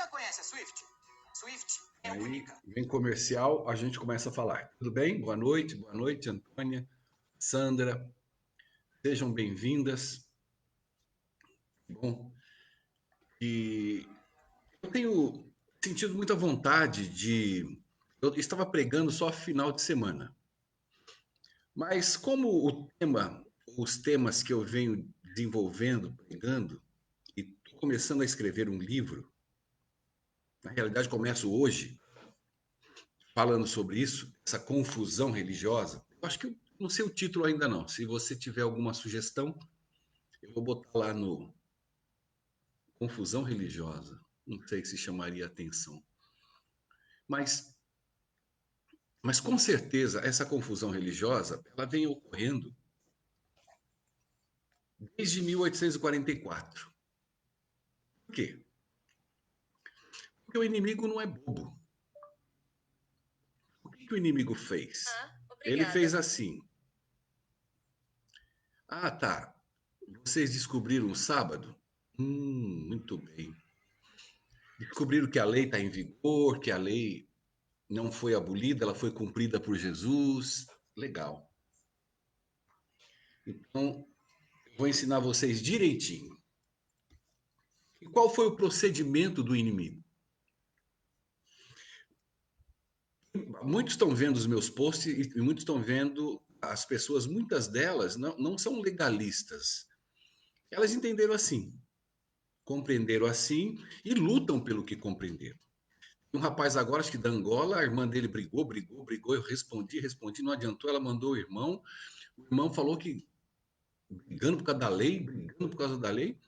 Já conhece a Swift? Swift é Aí única. vem comercial, a gente começa a falar. Tudo bem? Boa noite, Antônia, Sandra. Sejam bem-vindas. Bom, e eu tenho sentido muita vontade de. Eu estava pregando só final de semana, mas como os temas que eu venho desenvolvendo, pregando, e estou começando a escrever um livro, na realidade começo hoje, falando sobre isso, essa confusão religiosa. Eu acho que eu não sei o título ainda não. Se você tiver alguma sugestão, eu vou botar lá no confusão religiosa. Não sei se chamaria atenção. Mas, mas com certeza essa confusão religiosa, ela vem ocorrendo desde 1844. Por quê? Porque o inimigo não é bobo. O que o inimigo fez? Ele fez assim. Ah, tá. Vocês descobriram o sábado? Muito bem. Descobriram que a lei está em vigor, que a lei não foi abolida, ela foi cumprida por Jesus. Legal. Então, eu vou ensinar vocês direitinho. E qual foi o procedimento do inimigo? Muitos estão vendo os meus posts e muitos estão vendo as pessoas, muitas delas não são legalistas. Elas entenderam assim, compreenderam assim e lutam pelo que compreenderam. Um rapaz agora, acho que da Angola, a irmã dele brigou, eu respondi, não adiantou, ela mandou o irmão falou que brigando por causa da lei, brigando por causa da lei.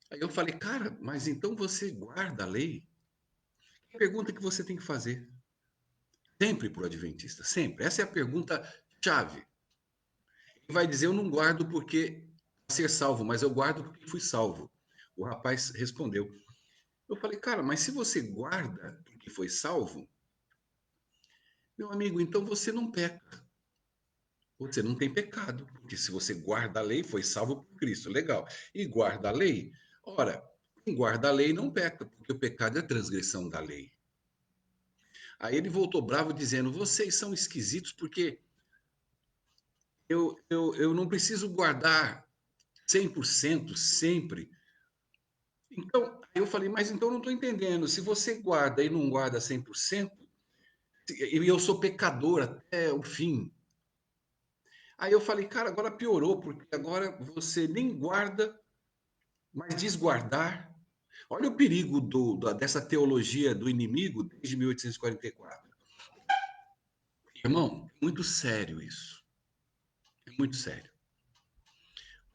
Aí eu falei, cara, mas então você guarda a lei? Que pergunta que você tem que fazer? Sempre para o adventista, sempre. Essa é a pergunta chave. Ele vai dizer, eu não guardo porque ser salvo, mas eu guardo porque fui salvo. O rapaz respondeu. Eu falei, cara, mas se você guarda porque foi salvo, meu amigo, então você não peca. Você não tem pecado, porque se você guarda a lei, foi salvo por Cristo, legal. E guarda a lei, ora, quem guarda a lei não peca, porque o pecado é a transgressão da lei. Aí ele voltou bravo dizendo: vocês são esquisitos porque eu não preciso guardar 100% sempre. Então, eu falei, mas então eu não estou entendendo. Se você guarda e não guarda 100%, e eu sou pecador até o fim. Aí eu falei, cara, agora piorou, porque agora você nem guarda Mas diz guardar. Olha o perigo dessa teologia do inimigo desde 1844. Irmão, é muito sério isso. É muito sério.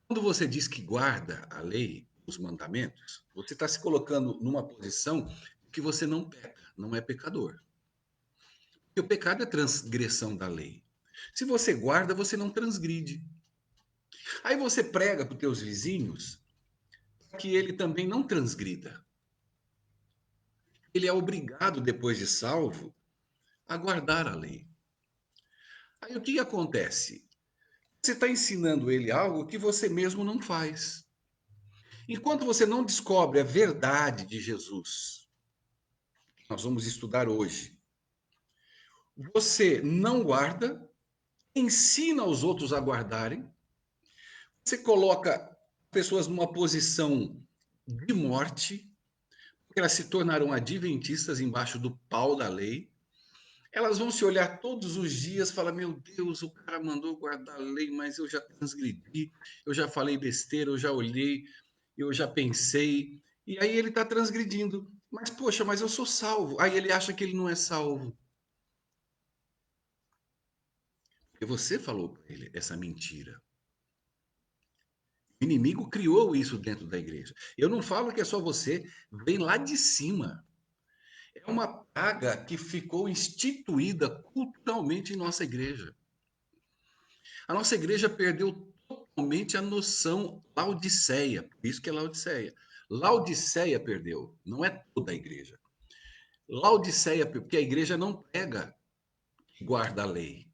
Quando você diz que guarda a lei, os mandamentos, você está se colocando numa posição que você não peca, não é pecador. Porque o pecado é transgressão da lei. Se você guarda, você não transgride. Aí você prega para os teus vizinhos que ele também não transgrida. Ele é obrigado, depois de salvo, a guardar a lei. Aí o que acontece? Você está ensinando ele algo que você mesmo não faz. Enquanto você não descobre a verdade de Jesus, que nós vamos estudar hoje, você não guarda, ensina os outros a guardarem, você coloca pessoas numa posição de morte, porque elas se tornarão adventistas embaixo do pau da lei. Elas vão se olhar todos os dias e falar: meu Deus, o cara mandou guardar a lei, mas eu já transgredi, eu já falei besteira, eu já olhei, eu já pensei. E aí ele está transgredindo. Mas, poxa, mas eu sou salvo. Aí ele acha que ele não é salvo. Porque você falou para ele essa mentira. O inimigo criou isso dentro da igreja. Eu não falo que é só você, vem lá de cima. É uma praga que ficou instituída culturalmente em nossa igreja. A nossa igreja perdeu totalmente a noção Laodiceia, por isso que é Laodiceia. Laodiceia perdeu, não é toda a igreja. Laodiceia, porque a igreja não prega que guarda a lei.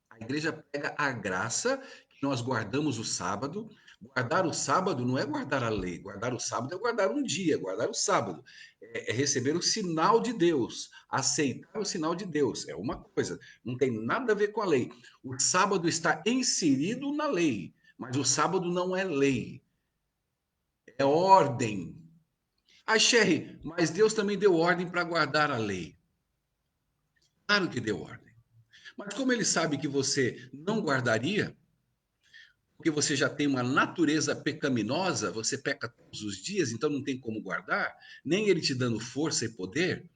A igreja prega a graça, que nós guardamos o sábado. Guardar o sábado não é guardar a lei. Guardar o sábado é guardar um dia, guardar o sábado. É receber o sinal de Deus, aceitar o sinal de Deus. É uma coisa, não tem nada a ver com a lei. O sábado está inserido na lei, mas o sábado não é lei, é ordem. Ah, Sherry, mas Deus também deu ordem para guardar a lei. Claro que deu ordem. Mas como ele sabe que você não guardaria, porque você já tem uma natureza pecaminosa, você peca todos os dias, então não tem como guardar, nem ele te dando força e poder,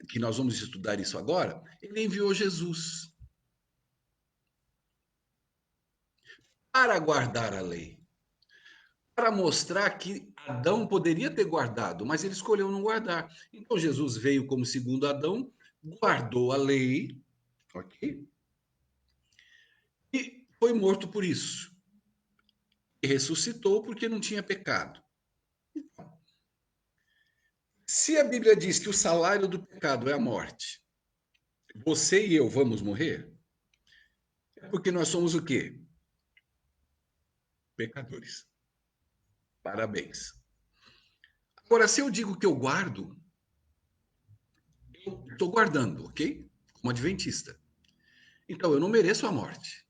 que nós vamos estudar isso agora, ele enviou Jesus para guardar a lei, para mostrar que Adão poderia ter guardado, mas ele escolheu não guardar. Então Jesus veio como segundo Adão, guardou a lei, ok? E foi morto por isso. E ressuscitou porque não tinha pecado. Se a Bíblia diz que o salário do pecado é a morte, você e eu vamos morrer, é porque nós somos o quê? Pecadores. Parabéns. Agora, se eu digo que eu guardo, eu estou guardando, ok? Como adventista. Então, eu não mereço a morte.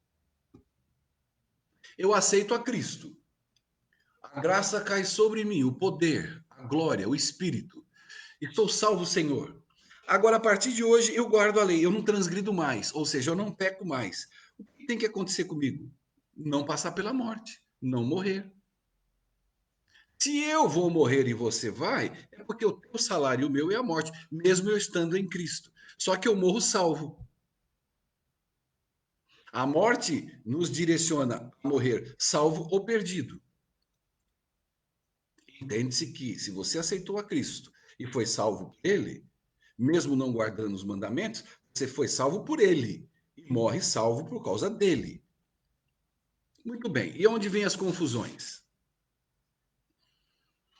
Eu aceito a Cristo. A graça cai sobre mim, o poder, a glória, o Espírito. Estou salvo, Senhor. Agora, a partir de hoje, eu guardo a lei, eu não transgrido mais, ou seja, eu não peco mais. O que tem que acontecer comigo? Não passar pela morte, não morrer. Se eu vou morrer e você vai, é porque o teu salário e o meu é a morte, mesmo eu estando em Cristo. Só que eu morro salvo. A morte nos direciona a morrer salvo ou perdido. Entende-se que se você aceitou a Cristo e foi salvo por ele, mesmo não guardando os mandamentos, você foi salvo por ele e morre salvo por causa dele. Muito bem. E onde vêm as confusões?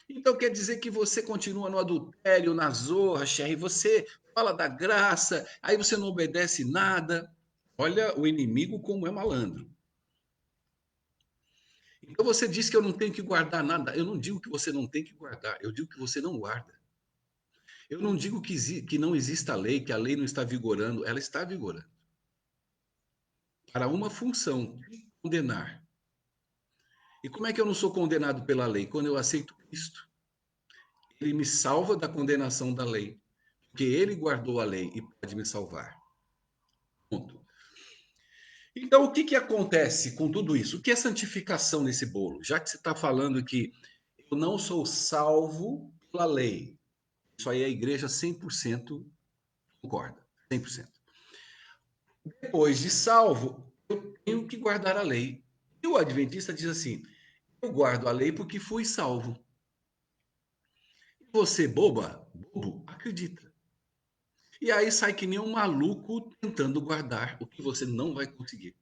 Então quer dizer que você continua no adultério, na zorra, Sherry, você fala da graça, aí você não obedece nada. Olha o inimigo como é malandro. Então você diz que eu não tenho que guardar nada. Eu não digo que você não tem que guardar, eu digo que você não guarda. Eu não digo que não exista lei, que a lei não está vigorando, ela está vigorando. Para uma função, condenar. E como é que eu não sou condenado pela lei? Quando eu aceito Cristo. Ele me salva da condenação da lei, porque ele guardou a lei e pode me salvar. Ponto. Então, o que acontece com tudo isso? O que é santificação nesse bolo? Já que você está falando que Eu não sou salvo pela lei. Isso aí a igreja 100% concorda, 100%. Depois de salvo, eu tenho que guardar a lei. E o adventista diz assim: eu guardo a lei porque fui salvo. E você, bobo, acredita. E aí sai que nem um maluco tentando guardar o que você não vai conseguir.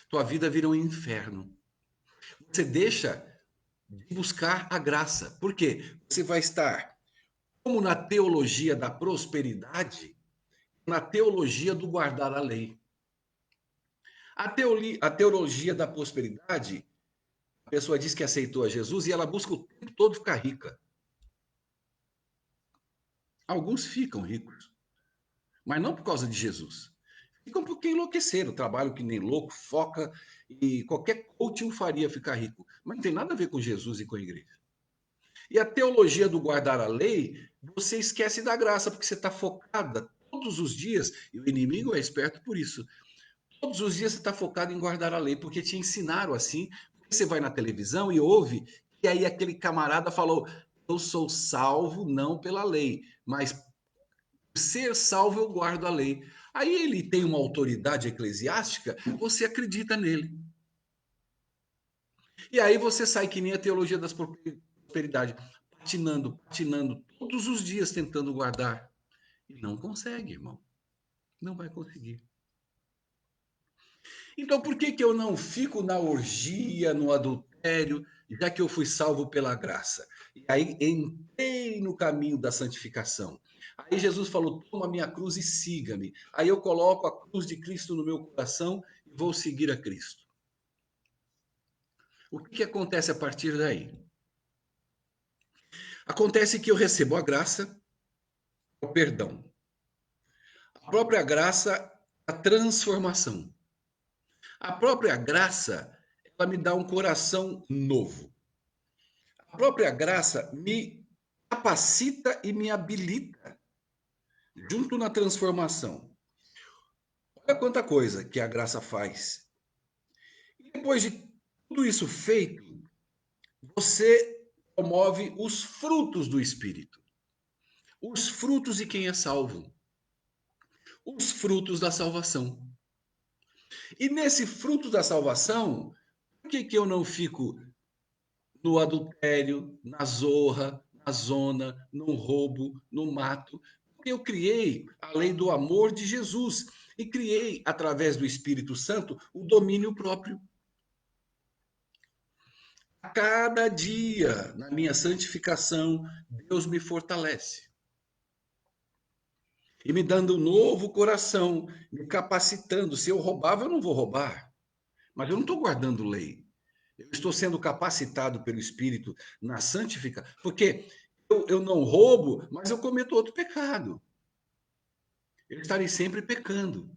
Tua vida vira um inferno. Você deixa de buscar a graça. Por quê? Você vai estar como na teologia da prosperidade, na teologia do guardar a lei. A teologia da prosperidade, a pessoa diz que aceitou a Jesus e ela busca o tempo todo ficar rica. Alguns ficam ricos, mas não por causa de Jesus. Ficam porque enlouqueceram, trabalham que nem louco, foca e qualquer coach o faria ficar rico. Mas não tem nada a ver com Jesus e com a igreja. E a teologia do guardar a lei, você esquece da graça, porque você está focada todos os dias, e o inimigo é esperto por isso. Todos os dias você está focado em guardar a lei, porque te ensinaram assim. Você vai na televisão e ouve, e aí aquele camarada falou: eu sou salvo não pela lei, mas por ser salvo eu guardo a lei. Aí ele tem uma autoridade eclesiástica, você acredita nele. E aí você sai que nem a teologia das prosperidade, patinando todos os dias tentando guardar. E não consegue, irmão. Não vai conseguir. Então por que que eu não fico na orgia, no adultério, já que eu fui salvo pela graça? E aí entrei no caminho da santificação. Aí Jesus falou: toma minha cruz e siga-me. Aí eu coloco a cruz de Cristo no meu coração e vou seguir a Cristo. O que que acontece a partir daí? Acontece que eu recebo a graça, o perdão. A própria graça, a transformação. A própria graça, ela me dá um coração novo. A própria graça me capacita e me habilita junto na transformação. Olha quanta coisa que a graça faz. E depois de tudo isso feito, você promove os frutos do Espírito. Os frutos de quem é salvo. Os frutos da salvação. E nesse fruto da salvação, por que que eu não fico no adultério, na zorra, na zona, no roubo, no mato? Porque eu criei a lei do amor de Jesus e criei, através do Espírito Santo, o domínio próprio. A cada dia, na minha santificação, Deus me fortalece. E me dando um novo coração, me capacitando. Se eu roubava, eu não vou roubar. Mas eu não estou guardando lei. Eu estou sendo capacitado pelo Espírito na santificação. Porque eu não roubo, mas eu cometo outro pecado. Eu estarei sempre pecando.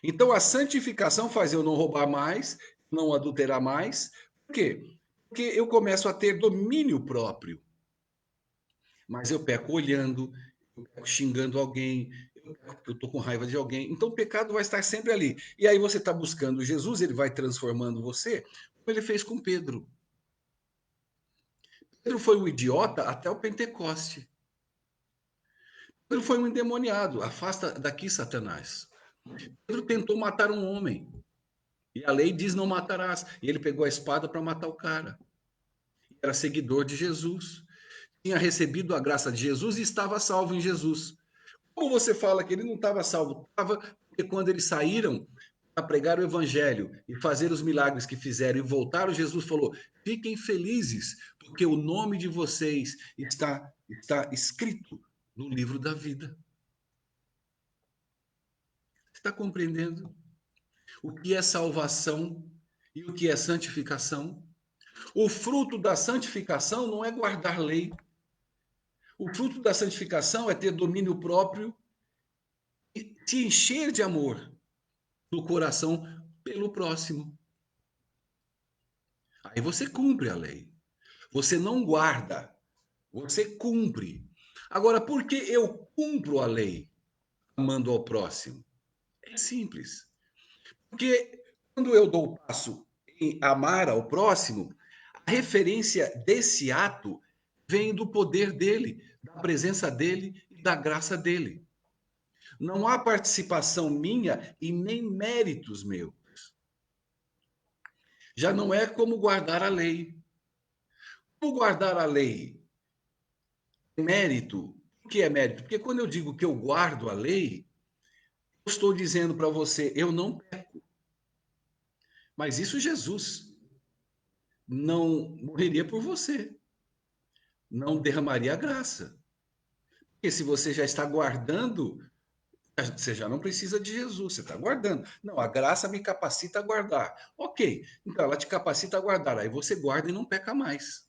Então a santificação faz eu não roubar mais, não adulterar mais. Por quê? Porque eu começo a ter domínio próprio. Mas eu peco olhando, eu peco xingando alguém, eu peco porque eu estou com raiva de alguém. Então o pecado vai estar sempre ali. E aí você está buscando Jesus, ele vai transformando você, como ele fez com Pedro. Pedro foi um idiota até o Pentecoste. Pedro foi um endemoniado. Afasta daqui, Satanás. Pedro tentou matar um homem. E a lei diz não matarás. E ele pegou a espada para matar o cara. Era seguidor de Jesus. Tinha recebido a graça de Jesus e estava salvo em Jesus. Como você fala que ele não estava salvo? Estava porque quando eles saíram para pregar o evangelho e fazer os milagres que fizeram e voltaram, Jesus falou: fiquem felizes, porque o nome de vocês está escrito no livro da vida. Você está compreendendo o que é salvação e o que é santificação? O fruto da santificação não é guardar lei. O fruto da santificação é ter domínio próprio e se encher de amor no coração pelo próximo. Aí você cumpre a lei. Você não guarda, você cumpre. Agora, por que eu cumpro a lei amando ao próximo? É simples. Porque quando eu dou o passo em amar ao próximo, A referência desse ato vem do poder dele, da presença dele e da graça dele. Não há participação minha e nem méritos meus. Já não é como guardar a lei. Como guardar a lei? Mérito. O que é mérito? Porque quando eu digo que eu guardo a lei, eu estou dizendo para você, eu não peco. Mas isso Jesus não morreria por você, não derramaria a graça. Porque se você já está guardando, você já não precisa de Jesus, você está guardando. Não, a graça me capacita a guardar. Ok, então ela te capacita a guardar, aí você guarda e não peca mais.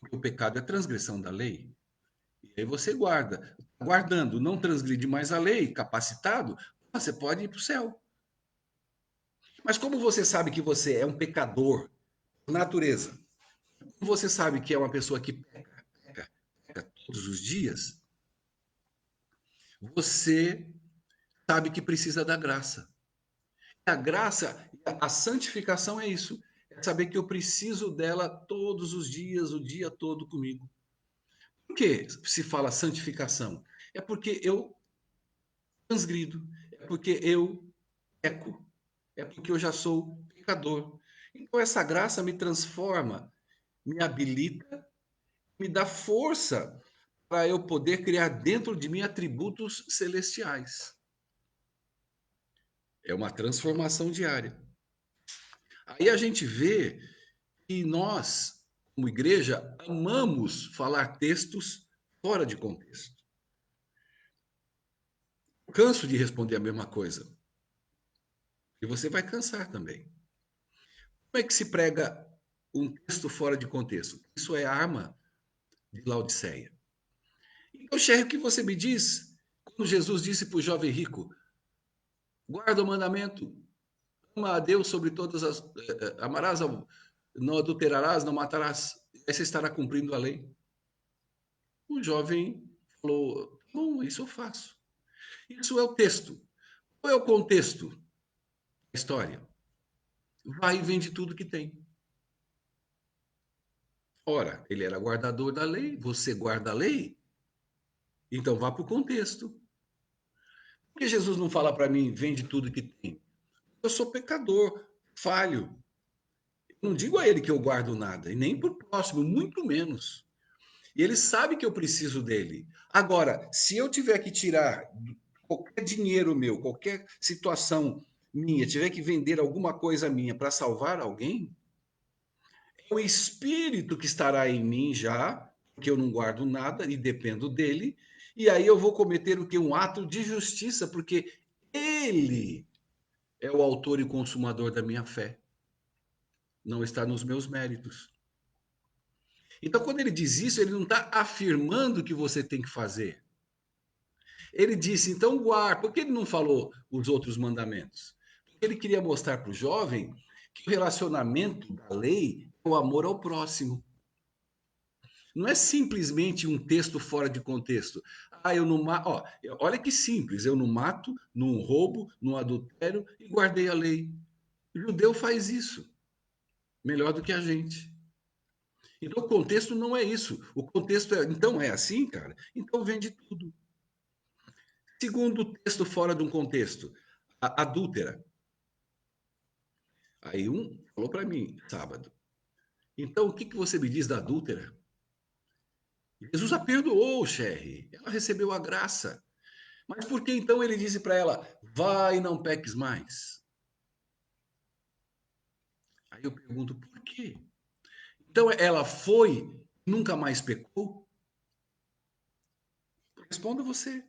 Porque o pecado é transgressão da lei. E aí você guarda. Guardando, não transgride mais a lei, capacitado, você pode ir para o céu. Mas como você sabe que você é um pecador, por natureza, como você sabe que é uma pessoa que peca todos os dias, você sabe que precisa da graça. A graça, a santificação é isso. É saber que eu preciso dela todos os dias, o dia todo comigo. Por que se fala santificação? É porque eu transgrido, é porque eu peco, é porque eu já sou pecador. Então essa graça me transforma, me habilita, me dá força para eu poder criar dentro de mim atributos celestiais. É uma transformação diária. Aí a gente vê que nós, como igreja, amamos falar textos fora de contexto. Canso de responder a mesma coisa. E você vai cansar também. Como é que se prega um texto fora de contexto? Isso é arma de Laodiceia. Então, Sherry, o que você me diz quando Jesus disse para o jovem rico: guarda o mandamento, ama a Deus sobre todas as. Amarás, não adulterarás, não matarás. Aí você estará cumprindo a lei. O jovem falou: bom, isso eu faço. Isso é o texto. Qual é o contexto da história? Vai e vende tudo que tem. Ora, ele era guardador da lei, você guarda a lei? Então vá para o contexto. Por que Jesus não fala para mim, vende tudo que tem? Eu sou pecador, falho. Eu não digo a ele que eu guardo nada, e nem para o próximo, muito menos. E ele sabe que eu preciso dele. Agora, se eu tiver que tirar qualquer dinheiro meu, qualquer situação minha, tiver que vender alguma coisa minha para salvar alguém, é o Espírito que estará em mim já, porque eu não guardo nada e dependo dele, e aí eu vou cometer o que? Um ato de justiça, porque ele é o autor e consumador da minha fé, não está nos meus méritos. Então, quando ele diz isso, ele não está afirmando que você tem que fazer. Ele disse, então guarda. Por que ele não falou os outros mandamentos? Porque ele queria mostrar para o jovem que o relacionamento da lei é o amor ao próximo. Não é simplesmente um texto fora de contexto. Ah, eu não mato. Olha que simples. Eu não mato, não roubo, não adultério e guardei a lei. O judeu faz isso melhor do que a gente. Então o contexto não é isso. O contexto é, então é assim, cara? Então vende tudo. Segundo texto fora de um contexto, a adúltera. Aí um falou para mim, sábado. Então o que, que você me diz da adúltera? Jesus a perdoou, Sherry. Ela recebeu a graça. Mas por que então ele disse para ela, vai e não peques mais? Aí eu pergunto, por quê? Então ela foi e nunca mais pecou? Responda você.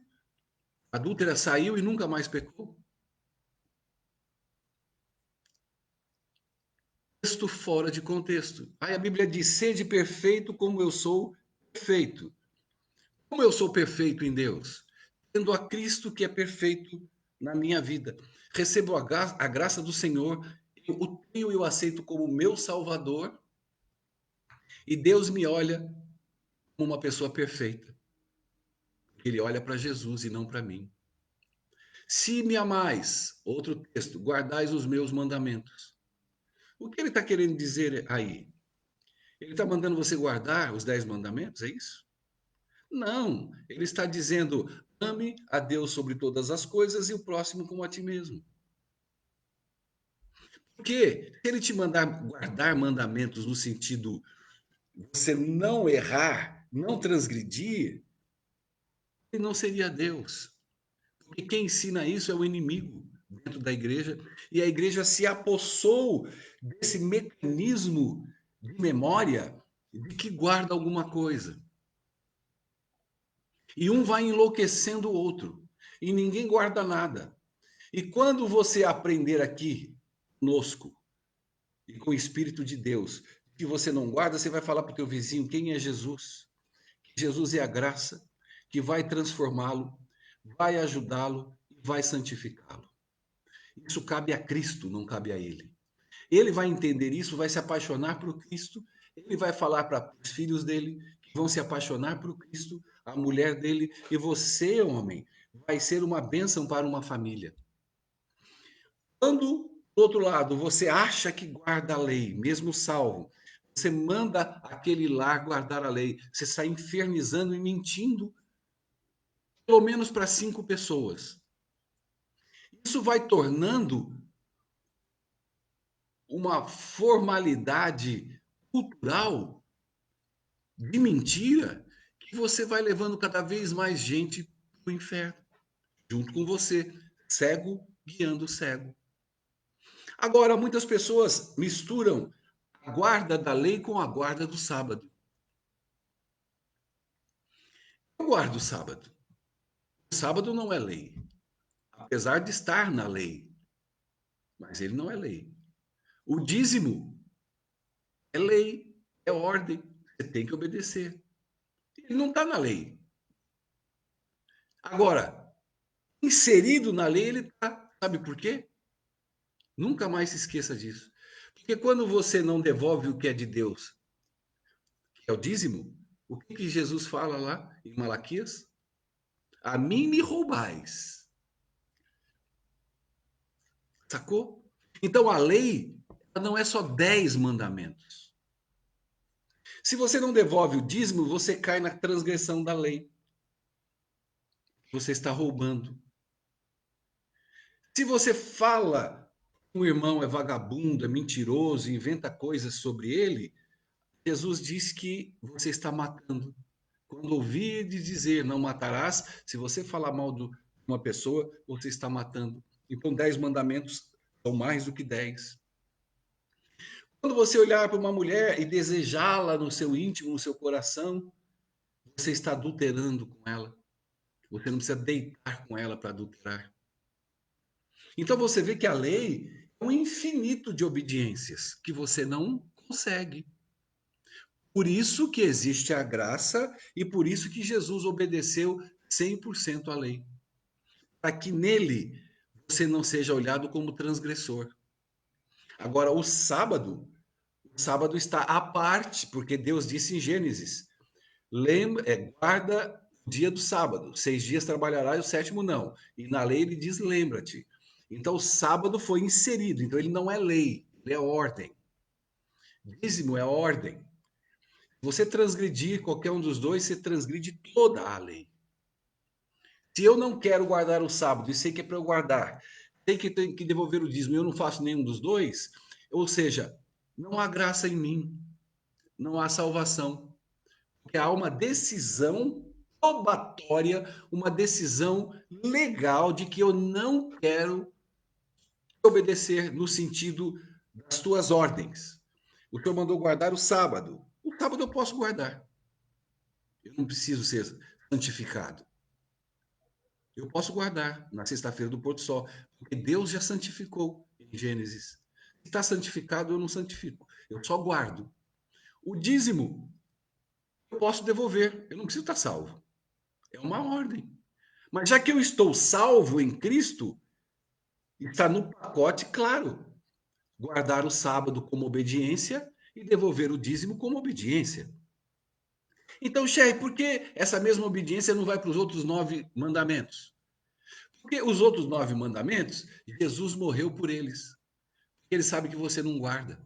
A adúltera saiu e nunca mais pecou? Texto fora de contexto. Aí a Bíblia diz: sede perfeito como eu sou perfeito. Como eu sou perfeito em Deus? Tendo a Cristo que é perfeito na minha vida. Recebo a graça do Senhor, eu o tenho e o aceito como meu Salvador, e Deus me olha como uma pessoa perfeita. Ele olha para Jesus e não para mim. Se me amais, outro texto, guardais os meus mandamentos. O que ele está querendo dizer aí? Ele está mandando você guardar os 10 mandamentos, é isso? Não, ele está dizendo: ame a Deus sobre todas as coisas e o próximo como a ti mesmo. Porque se ele te mandar guardar mandamentos no sentido de você não errar, não transgredir, ele não seria Deus. Porque quem ensina isso é o inimigo dentro da igreja, e a igreja se apossou desse mecanismo de memória de que guarda alguma coisa. E um vai enlouquecendo o outro, e ninguém guarda nada. E quando você aprender aqui conosco e com o Espírito de Deus que você não guarda, você vai falar para o teu vizinho quem é Jesus. Que Jesus é a graça que vai transformá-lo, vai ajudá-lo e vai santificá-lo. Isso cabe a Cristo, não cabe a ele. Ele vai entender isso, vai se apaixonar por Cristo, ele vai falar para os filhos dele que vão se apaixonar por Cristo, a mulher dele, e você, homem, vai ser uma bênção para uma família. Quando, do outro lado, você acha que guarda a lei, mesmo salvo, você manda aquele lar guardar a lei, você está infernizando e mentindo, pelo menos para 5 pessoas. Isso vai tornando uma formalidade cultural de mentira que você vai levando cada vez mais gente para o inferno, junto com você, cego guiando cego. Agora, muitas pessoas misturam a guarda da lei com a guarda do sábado. Eu guardo o sábado. O sábado não é lei, apesar de estar na lei, mas ele não é lei. O dízimo é lei, é ordem, você tem que obedecer. Ele não está na lei. Agora, inserido na lei, ele está. Sabe por quê? Nunca mais se esqueça disso. Porque quando você não devolve o que é de Deus, que é o dízimo, o que, que Jesus fala lá em Malaquias? A mim me roubais. Sacou? Então a lei ela não é só 10 mandamentos. Se você não devolve o dízimo, você cai na transgressão da lei. Você está roubando. Se você fala que um irmão é vagabundo, é mentiroso, inventa coisas sobre ele, Jesus diz que você está matando. Quando ouvir de dizer não matarás, se você falar mal de uma pessoa, você está matando. Então, 10 mandamentos são mais do que 10. Quando você olhar para uma mulher e desejá-la no seu íntimo, no seu coração, você está adulterando com ela. Você não precisa deitar com ela para adulterar. Então você vê que a lei é um infinito de obediências que você não consegue. Por isso que existe a graça e por isso que Jesus obedeceu 100% à lei. Para que nele você não seja olhado como transgressor. Agora, o sábado está à parte, porque Deus disse em Gênesis: guarda o dia do sábado, 6 dias trabalhará e o sétimo não. E na lei ele diz: lembra-te. Então, o sábado foi inserido, então ele não é lei, ele é ordem. Dízimo é ordem. Você transgredir qualquer um dos dois, você transgride toda a lei. Se eu não quero guardar o sábado e sei que é para eu guardar, sei que tenho que devolver o dízimo e eu não faço nenhum dos dois, ou seja, não há graça em mim, não há salvação. Porque há uma decisão probatória, uma decisão legal de que eu não quero obedecer no sentido das tuas ordens. O Senhor mandou guardar o sábado. O sábado eu posso guardar. Eu não preciso ser santificado. Eu posso guardar na sexta-feira do pôr do sol, porque Deus já santificou em Gênesis. Se está santificado, eu não santifico. Eu só guardo. O dízimo, eu posso devolver. Eu não preciso estar salvo. É uma ordem. Mas já que eu estou salvo em Cristo, está no pacote, claro, guardar o sábado como obediência e devolver o dízimo como obediência. Então, Sher, por que essa mesma obediência não vai para os outros 9 mandamentos? Porque os outros 9 mandamentos, Jesus morreu por eles. Ele sabe que você não guarda.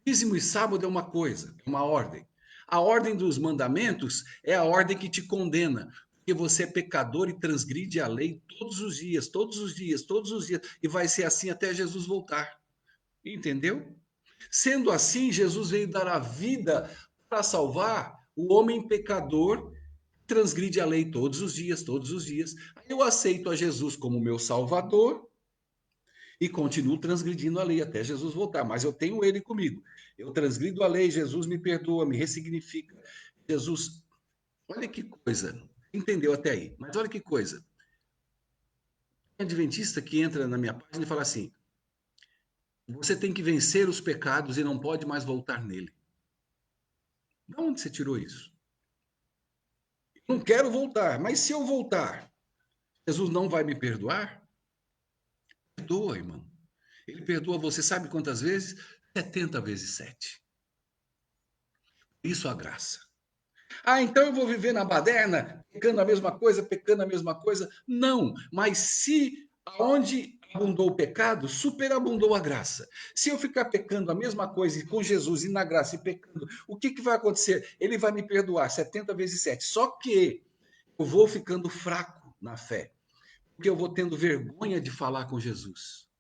Dízimo e sábado é uma coisa, é uma ordem. A ordem dos mandamentos é a ordem que te condena, porque você é pecador e transgride a lei todos os dias, todos os dias, todos os dias, e vai ser assim até Jesus voltar. Entendeu? Sendo assim, Jesus veio dar a vida para salvar o homem pecador que transgride a lei todos os dias, todos os dias. Eu aceito a Jesus como meu Salvador e continuo transgredindo a lei até Jesus voltar, mas eu tenho ele comigo. Eu transgrido a lei, Jesus me perdoa, me ressignifica. Jesus, olha que coisa. Entendeu até aí? Mas olha que coisa. Tem adventista que entra na minha página e fala assim: você tem que vencer os pecados e não pode mais voltar nele. De onde você tirou isso? Não quero voltar, mas se eu voltar, Jesus não vai me perdoar? Perdoa, irmão. Ele perdoa você, sabe quantas vezes? 70 vezes 7. Isso é a graça. Ah, então eu vou viver na baderna, pecando a mesma coisa, pecando a mesma coisa. Não, mas se aonde abundou o pecado, superabundou a graça. Se eu ficar pecando a mesma coisa e com Jesus e na graça e pecando, o que, que vai acontecer? Ele vai me perdoar 70 vezes 7. Só que eu vou ficando fraco na fé, porque eu vou tendo vergonha de falar com Jesus.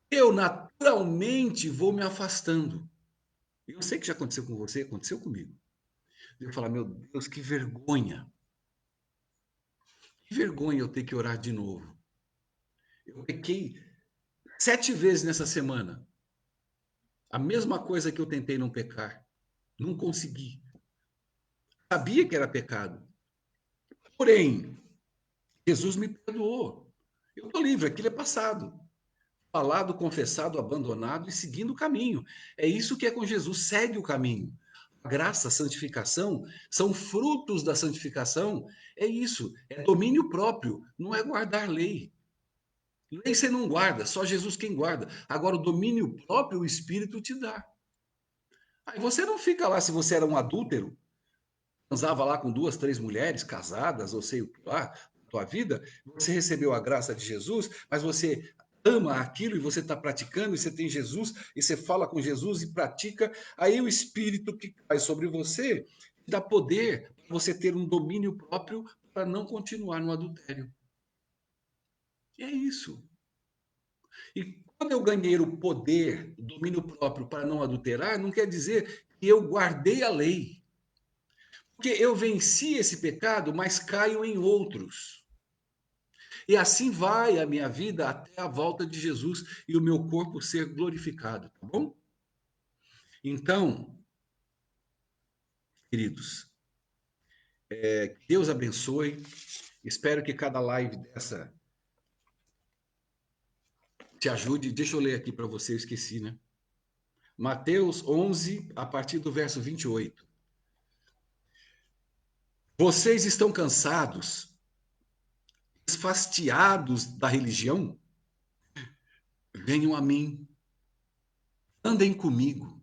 Eu naturalmente vou me afastando. Eu sei que já aconteceu com você, aconteceu comigo. Eu falar, meu Deus, que vergonha. Que vergonha eu ter que orar de novo. Eu pequei 7 vezes nessa semana. A mesma coisa que eu tentei não pecar. Não consegui. Sabia que era pecado. Porém, Jesus me perdoou. Eu estou livre, aquilo é passado. Falado, confessado, abandonado e seguindo o caminho. É isso que é com Jesus, segue o caminho. A graça, a santificação, são frutos da santificação. É isso, é domínio próprio, não é guardar lei. Lei você não guarda, só Jesus quem guarda. Agora, o domínio próprio o Espírito te dá. Aí você não fica lá, se você era um adúltero, transava lá com 2, 3 mulheres casadas, ou sei o que lá, na tua vida, você recebeu a graça de Jesus, mas você ama aquilo e você está praticando, e você tem Jesus, e você fala com Jesus e pratica, aí o Espírito que cai sobre você te dá poder para você ter um domínio próprio para não continuar no adultério. E é isso. E quando eu ganhei o poder, o domínio próprio para não adulterar, não quer dizer que eu guardei a lei. Porque eu venci esse pecado, mas caio em outros. E assim vai a minha vida até a volta de Jesus e o meu corpo ser glorificado, tá bom? Então, queridos, que Deus abençoe. Espero que cada live dessa te ajude. Deixa eu ler aqui para você, eu esqueci, né? Mateus 11, a partir do verso 28. Vocês estão cansados, esfastiados da religião? Venham a mim, andem comigo,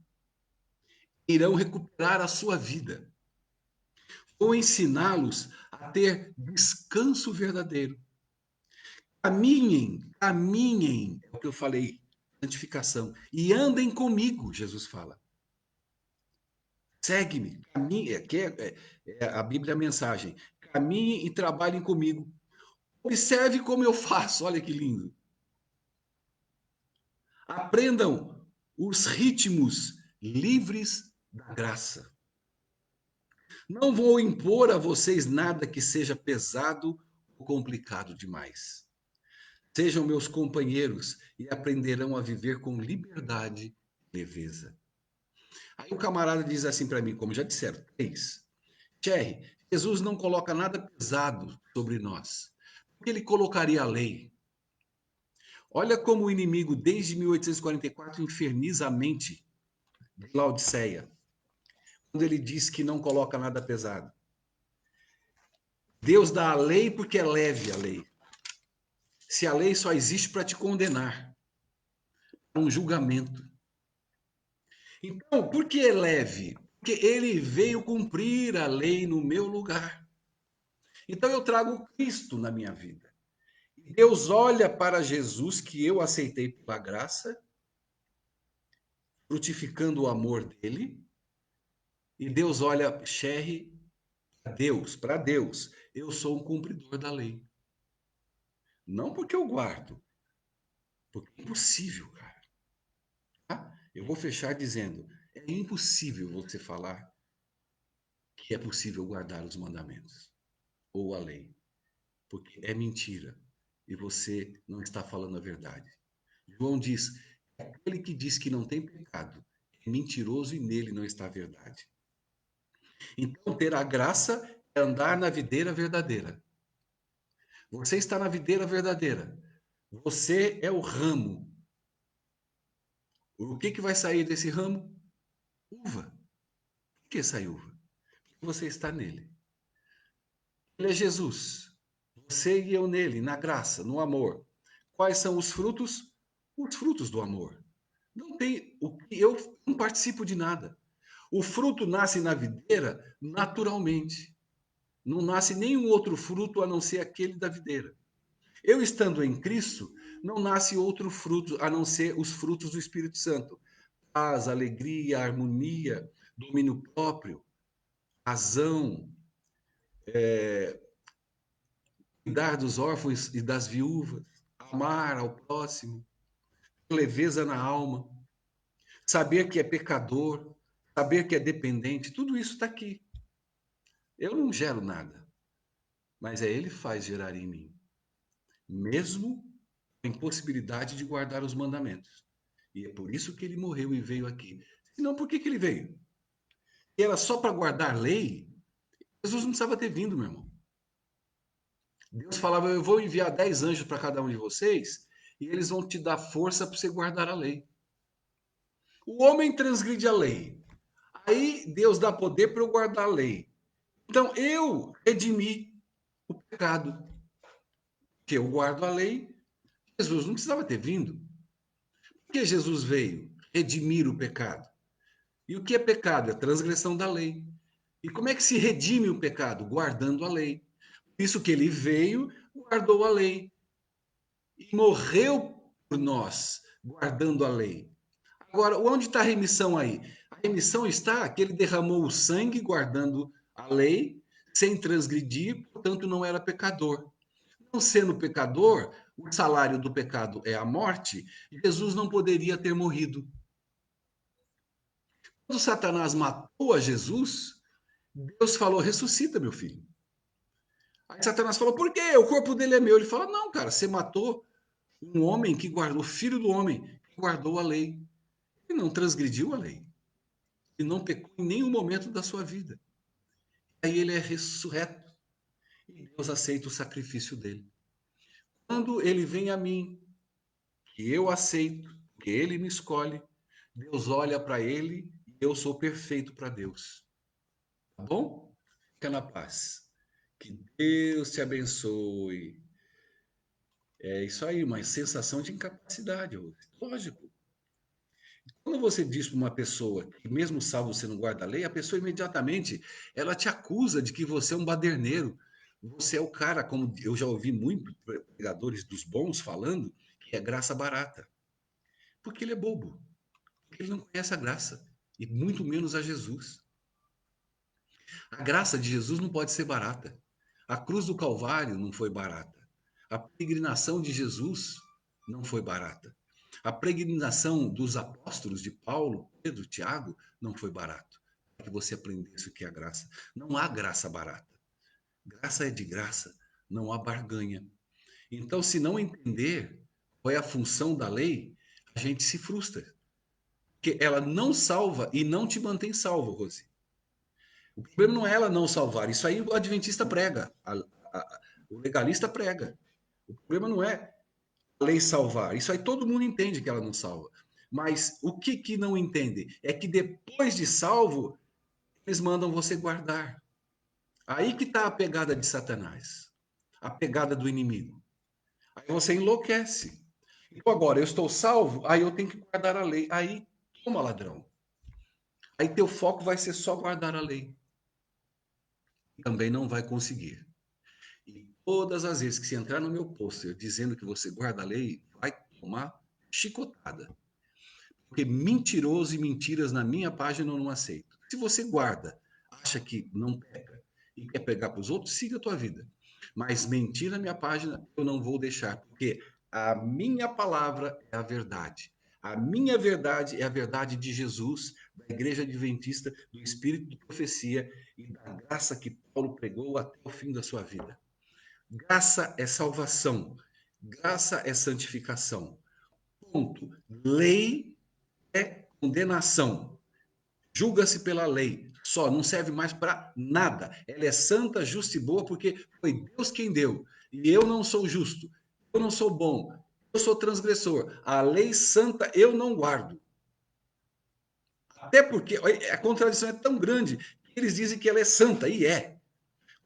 irão recuperar a sua vida. Vou ensiná-los a ter descanso verdadeiro. Caminhem, caminhem, é o que eu falei, santificação, e andem comigo, Jesus fala. Segue-me, caminhe, é a Bíblia a mensagem. Caminhem e trabalhem comigo. Observe como eu faço, olha que lindo. Aprendam os ritmos livres da graça. Não vou impor a vocês nada que seja pesado ou complicado demais. Sejam meus companheiros e aprenderão a viver com liberdade e leveza. Aí o camarada diz assim para mim, como já disseram, 3. Thierry, Jesus não coloca nada pesado sobre nós. Porque ele colocaria a lei. Olha como o inimigo, desde 1844, inferniza a mente de Laodiceia, quando ele diz que não coloca nada pesado. Deus dá a lei porque é leve a lei. Se a lei só existe para te condenar, para um julgamento. Então, por que é leve? Porque ele veio cumprir a lei no meu lugar. Então eu trago Cristo na minha vida. Deus olha para Jesus, que eu aceitei pela graça, frutificando o amor dele, e Deus olha, Sherry, para Deus, eu sou um cumpridor da lei. Não porque eu guardo, porque é impossível, cara. Tá? Eu vou fechar dizendo, é impossível você falar que é possível guardar os mandamentos ou a lei, porque é mentira e você não está falando a verdade. João diz, aquele que diz que não tem pecado é mentiroso e nele não está a verdade. Então, ter a graça é andar na videira verdadeira. Você está na videira verdadeira. Você é o ramo. O que vai sair desse ramo? Uva. Por que sai uva? Porque você está nele. Ele é Jesus. Você e eu nele, na graça, no amor. Quais são os frutos? Os frutos do amor. Não tem o que eu não participo de nada. O fruto nasce na videira naturalmente. Não nasce nenhum outro fruto a não ser aquele da videira. Eu estando em Cristo, não nasce outro fruto a não ser os frutos do Espírito Santo. Paz, alegria, harmonia, domínio próprio, razão, cuidar dos órfãos e das viúvas, amar ao próximo, leveza na alma, saber que é pecador, saber que é dependente, tudo isso está aqui. Eu não gero nada, mas é Ele que faz gerar em mim, mesmo a impossibilidade de guardar os mandamentos. E é por isso que Ele morreu e veio aqui. Senão, por que Ele veio? E era só para guardar lei? Jesus não precisava ter vindo, meu irmão. Deus falava: eu vou enviar 10 anjos para cada um de vocês e eles vão te dar força para você guardar a lei. O homem transgride a lei. Aí Deus dá poder para eu guardar a lei. Então eu redimi o pecado. Que eu guardo a lei. Jesus não precisava ter vindo. Por que Jesus veio? Redimir o pecado. E o que é pecado? É transgressão da lei. E como é que se redime o pecado? Guardando a lei. Por isso que ele veio, guardou a lei. E morreu por nós, guardando a lei. Agora, onde está a remissão aí? A remissão está que ele derramou o sangue guardando a lei, sem transgredir, portanto não era pecador. Não sendo pecador, o salário do pecado é a morte, Jesus não poderia ter morrido. Quando Satanás matou a Jesus, Deus falou: ressuscita, meu filho. Aí Satanás falou: por quê? O corpo dele é meu. Ele falou: não, cara, você matou um homem que guardou, o filho do homem que guardou a lei. Ele não transgrediu a lei. Ele não pecou em nenhum momento da sua vida. Aí ele é ressurreto e Deus aceita o sacrifício dele. Quando ele vem a mim, que eu aceito, que ele me escolhe, Deus olha para ele e eu sou perfeito para Deus. Tá bom? Fica na paz. Que Deus te abençoe. É isso aí, uma sensação de incapacidade, lógico. Quando você diz para uma pessoa que mesmo salvo você não guarda a lei, a pessoa imediatamente ela te acusa de que você é um baderneiro. Você é o cara, como eu já ouvi muitos pregadores dos bons falando, que é graça barata. Porque ele é bobo. Porque ele não conhece a graça. E muito menos a Jesus. A graça de Jesus não pode ser barata. A cruz do Calvário não foi barata. A peregrinação de Jesus não foi barata. A peregrinação dos apóstolos de Paulo, Pedro, Tiago, não foi barato. Para que você aprendesse o que é a graça. Não há graça barata. Graça é de graça, não há barganha. Então, se não entender qual é a função da lei, a gente se frustra. Porque ela não salva e não te mantém salvo, Rose. O problema não é ela não salvar. Isso aí o adventista prega. O legalista prega. O problema não é a lei salvar. Isso aí todo mundo entende que ela não salva. Mas o que não entende é que depois de salvo, eles mandam você guardar. Aí que está a pegada de Satanás. A pegada do inimigo. Aí você enlouquece. Então agora, eu estou salvo, aí eu tenho que guardar a lei. Aí, toma ladrão. Aí teu foco vai ser só guardar a lei. Também não vai conseguir. E todas as vezes que você entrar no meu pôster dizendo que você guarda a lei, vai tomar chicotada. Porque mentiroso e mentiras na minha página eu não aceito. Se você guarda, acha que não peca e quer pegar para os outros, siga a tua vida. Mas mentir na minha página eu não vou deixar, porque a minha palavra é a verdade. A minha verdade é a verdade de Jesus, da Igreja Adventista, do Espírito de Profecia e da graça que Paulo pregou até o fim da sua vida. Graça é salvação, graça é santificação. Ponto. Lei é condenação. Julga-se pela lei. Só, não serve mais para nada. Ela é santa, justa e boa porque foi Deus quem deu. E eu não sou justo. Eu não sou bom. Eu sou transgressor. A lei santa eu não guardo. Até porque a contradição é tão grande que eles dizem que ela é santa, e é.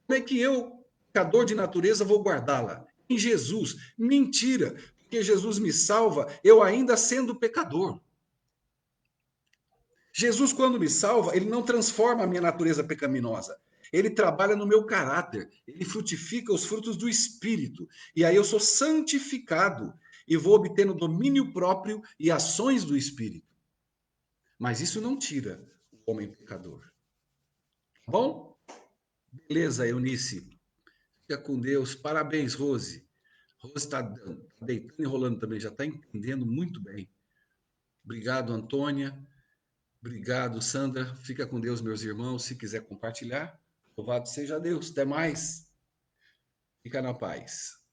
Como é que eu, pecador de natureza, vou guardá-la? Em Jesus. Mentira, porque Jesus me salva, eu ainda sendo pecador. Jesus, quando me salva, ele não transforma a minha natureza pecaminosa. Ele trabalha no meu caráter, ele frutifica os frutos do Espírito. E aí eu sou santificado e vou obtendo domínio próprio e ações do Espírito. Mas isso não tira o homem pecador. Tá bom? Beleza, Eunice. Fica com Deus. Parabéns, Rose. Rose está deitando e rolando também, já está entendendo muito bem. Obrigado, Antônia. Obrigado, Sandra. Fica com Deus, meus irmãos. Se quiser compartilhar, louvado seja Deus. Até mais. Fica na paz.